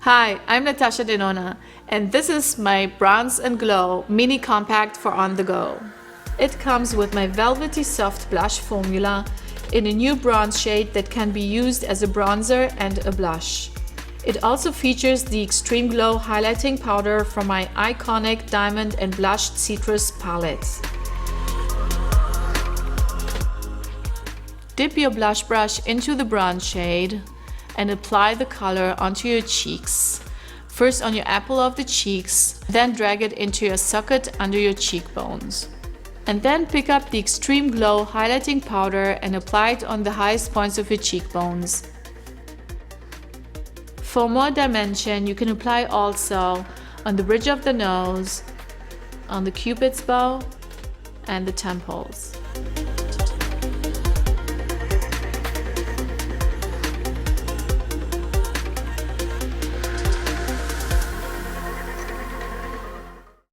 Hi, I'm Natasha Denona, and this is my Bronze and Glow Mini Compact for on the go. It comes with my velvety soft blush formula in a new bronze shade that can be used as a bronzer and a blush. It also features the Extreme Glow highlighting powder from my iconic Diamond and Blushed Citrus palette. Dip your blush brush into the bronze shade and apply the color onto your cheeks. First on your apple of the cheeks, then drag it into your socket under your cheekbones. And then pick up the Extreme Glow highlighting powder and apply it on the highest points of your cheekbones. For more dimension, you can apply also on the bridge of the nose, on the cupid's bow, and the temples.